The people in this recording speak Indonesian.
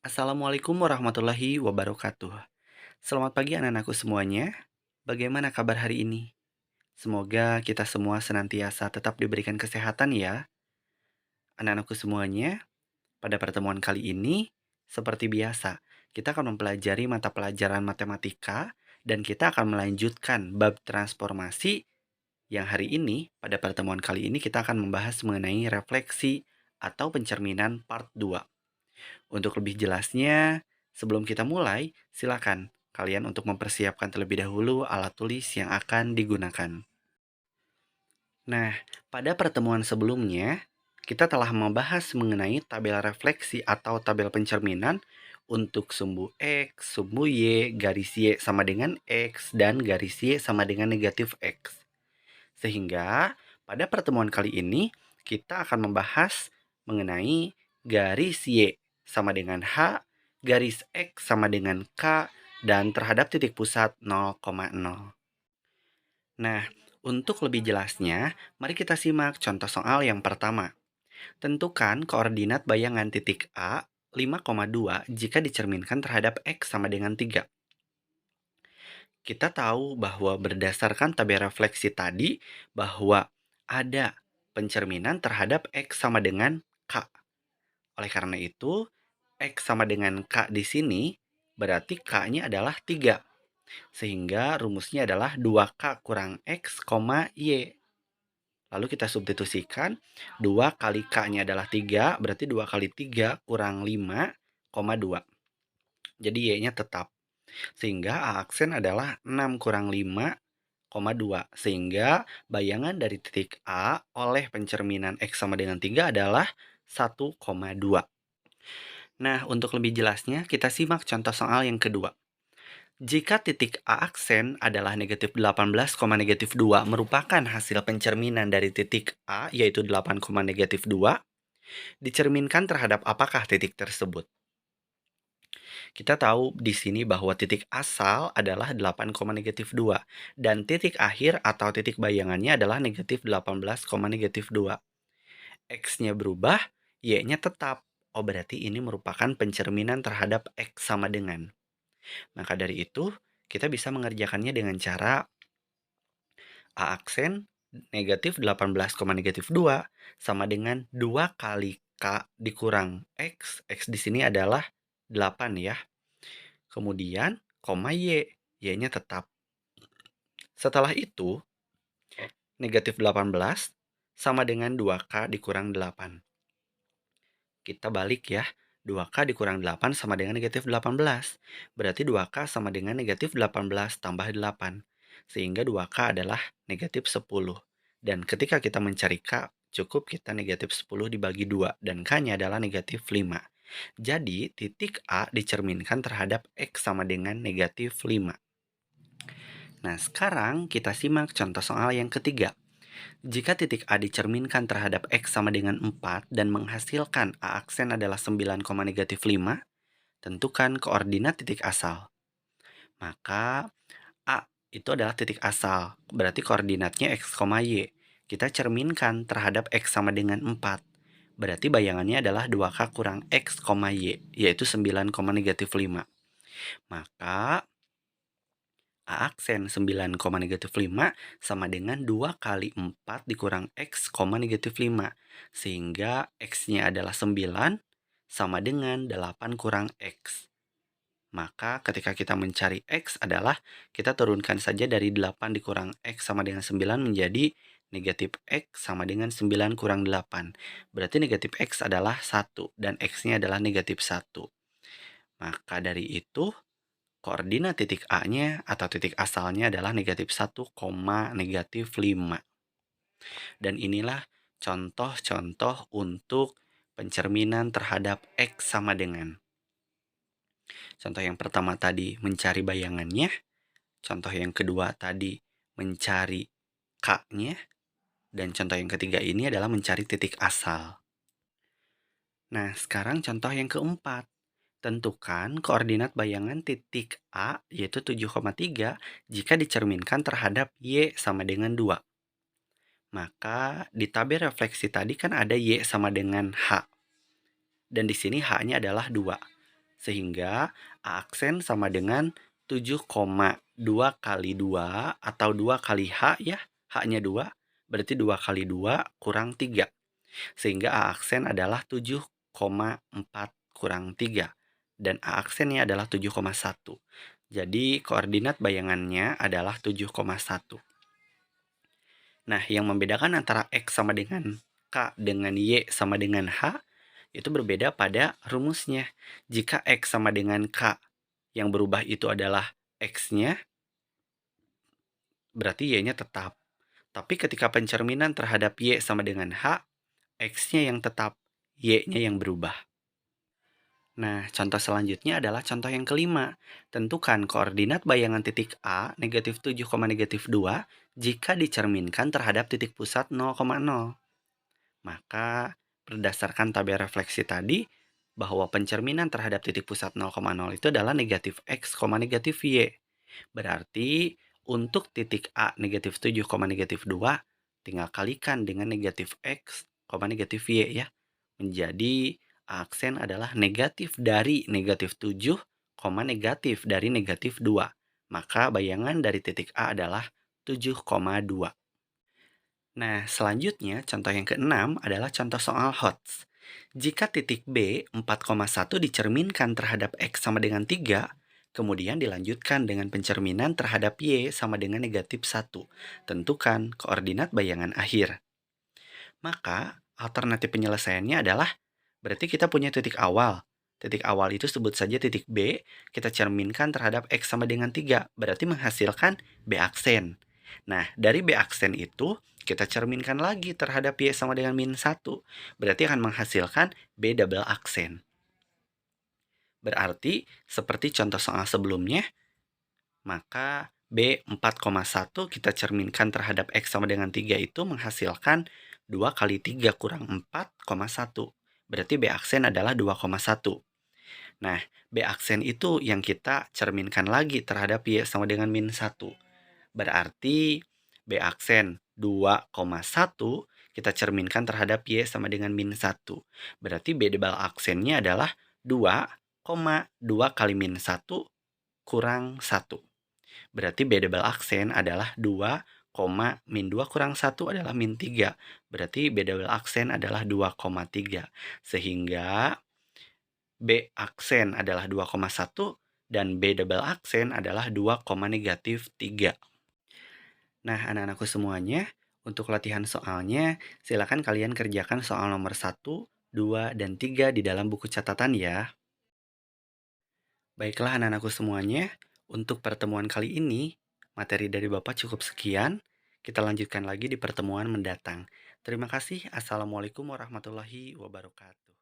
Assalamualaikum warahmatullahi wabarakatuh. Selamat pagi anak-anakku semuanya. Bagaimana kabar hari ini? Semoga kita semua senantiasa tetap diberikan kesehatan ya. Anak-anakku semuanya, pada pertemuan kali ini, seperti biasa, kita akan mempelajari mata pelajaran matematika dan kita akan melanjutkan bab transformasi yang hari ini, pada pertemuan kali ini kita akan membahas mengenai refleksi atau pencerminan part 2. Untuk lebih jelasnya, sebelum kita mulai, silakan kalian untuk mempersiapkan terlebih dahulu alat tulis yang akan digunakan. Nah, pada pertemuan sebelumnya, kita telah membahas mengenai tabel refleksi atau tabel pencerminan untuk sumbu X, sumbu Y, garis Y sama dengan X, dan garis Y sama dengan negatif X. Sehingga pada pertemuan kali ini kita akan membahas mengenai garis Y sama dengan H, garis X sama dengan K, dan terhadap titik pusat 0,0. Nah, untuk lebih jelasnya, mari kita simak contoh soal yang pertama. Tentukan koordinat bayangan titik A 5,2 jika dicerminkan terhadap X sama dengan 3. Kita tahu bahwa berdasarkan tabel refleksi tadi, bahwa ada pencerminan terhadap X sama dengan K. Oleh karena itu, X sama dengan K di sini, berarti K-nya adalah 3. Sehingga rumusnya adalah 2K kurang X, Y. Lalu kita substitusikan, 2 kali K-nya adalah 3, berarti 2 kali 3 kurang 5,2. Jadi Y-nya tetap. Sehingga A aksen adalah 6 kurang 5,2. Sehingga bayangan dari titik A oleh pencerminan X sama dengan 3 adalah 1,2. Nah, untuk lebih jelasnya, kita simak contoh soal yang kedua. Jika titik A aksen adalah negatif 18, negatif 2 merupakan hasil pencerminan dari titik A, yaitu 8, negatif 2, dicerminkan terhadap apakah titik tersebut? Kita tahu di sini bahwa titik asal adalah 8, negatif 2 dan titik akhir atau titik bayangannya adalah negatif 18, negatif 2. X-nya berubah, Y-nya tetap. Oh, berarti ini merupakan pencerminan terhadap X sama dengan. Maka dari itu, kita bisa mengerjakannya dengan cara A aksen negatif 18, negatif 2 sama dengan 2 kali K dikurang X. X di sini adalah 8 ya. Kemudian, koma Y. Y-nya tetap. Setelah itu, negatif 18 sama dengan 2K dikurang 8. Kita balik ya. 2K dikurang 8 sama dengan negatif 18. Berarti 2K sama dengan negatif 18 tambah 8. Sehingga 2K adalah negatif 10. Dan ketika kita mencari K, cukup kita negatif 10 dibagi 2. Dan K-nya adalah negatif 5. Jadi, titik A dicerminkan terhadap X sama dengan negatif 5. Nah, sekarang kita simak contoh soal yang ketiga. Jika titik A dicerminkan terhadap X sama dengan 4 dan menghasilkan A aksen adalah 9, negatif 5, tentukan koordinat titik asal. Maka A itu adalah titik asal, berarti koordinatnya X, Y. Kita cerminkan terhadap X sama dengan 4. Berarti bayangannya adalah 2K kurang X, Y, yaitu 9, negatif 5. Maka A aksen 9, negatif 5 sama dengan 2 kali 4 dikurang X, negatif 5. Sehingga X-nya adalah 9 sama dengan 8 kurang X. Maka ketika kita mencari X adalah kita turunkan saja dari 8 dikurang X sama dengan 9 menjadi negatif X sama dengan 9 kurang 8. Berarti negatif X adalah 1 dan X-nya adalah negatif 1. Maka dari itu, koordinat titik A-nya atau titik asalnya adalah negatif 1, negatif 5. Dan inilah contoh-contoh untuk pencerminan terhadap X sama dengan. Contoh yang pertama tadi mencari bayangannya. Contoh yang kedua tadi mencari K-nya. Dan contoh yang ketiga ini adalah mencari titik asal. Nah, sekarang contoh yang keempat. Tentukan koordinat bayangan titik A yaitu 7,3 jika dicerminkan terhadap Y sama dengan 2. Maka di tabel refleksi tadi kan ada Y sama dengan H. Dan di sini H-nya adalah 2. Sehingga A aksen sama dengan 7,2 kali 2 atau 2 kali H ya, H-nya 2, berarti 2 kali 2 kurang 3. Sehingga A aksen adalah 7,4 kurang 3. Dan A aksennya adalah 7,1. Jadi koordinat bayangannya adalah 7,1. Nah, yang membedakan antara X sama dengan K dengan Y sama dengan H itu berbeda pada rumusnya. Jika X sama dengan K, yang berubah itu adalah X-nya, berarti Y-nya tetap. Tapi ketika pencerminan terhadap Y sama dengan H, X-nya yang tetap, Y-nya yang berubah. Nah, contoh selanjutnya adalah contoh yang kelima. Tentukan koordinat bayangan titik A negatif 7, negatif 2 jika dicerminkan terhadap titik pusat 0,0. Maka berdasarkan tabel refleksi tadi, bahwa pencerminan terhadap titik pusat 0,0 itu adalah negatif X, negatif Y. Berarti untuk titik A negatif 7, negatif 2, tinggal kalikan dengan negatif X, negatif Y ya. Menjadi aksen adalah negatif dari negatif 7, negatif dari negatif 2. Maka bayangan dari titik A adalah 7,2. Nah, selanjutnya contoh yang keenam adalah contoh soal HOTS. Jika titik B 4,1 dicerminkan terhadap X sama dengan 3, kemudian dilanjutkan dengan pencerminan terhadap Y sama dengan negatif 1. Tentukan koordinat bayangan akhir. Maka alternatif penyelesaiannya adalah berarti kita punya titik awal. Titik awal itu sebut saja titik B, kita cerminkan terhadap X sama dengan 3, berarti menghasilkan B aksen. Nah, dari B aksen itu, kita cerminkan lagi terhadap Y sama dengan min 1, berarti akan menghasilkan B double aksen. Berarti, seperti contoh soal sebelumnya, maka B 4,1 kita cerminkan terhadap X sama dengan 3 itu menghasilkan 2 kali 3 kurang 4,1. Berarti B aksen adalah 2,1. Nah, B aksen itu yang kita cerminkan lagi terhadap Y sama dengan min 1. Berarti B aksen 2,1 kita cerminkan terhadap Y sama dengan min 1. Berarti B double aksennya adalah 2,2 kali min 1 kurang 1. Berarti B double aksen adalah 2, min 2 kurang 1 adalah min 3. Berarti B double aksen adalah 2,3. Sehingga B aksen adalah 2,1 dan B double aksen adalah 2, negatif 3. Nah, anak-anakku semuanya, untuk latihan soalnya, silakan kalian kerjakan soal nomor 1, 2, dan 3 di dalam buku catatan ya. Baiklah anak-anakku semuanya, untuk pertemuan kali ini, materi dari Bapak cukup sekian. Kita lanjutkan lagi di pertemuan mendatang. Terima kasih. Assalamualaikum warahmatullahi wabarakatuh.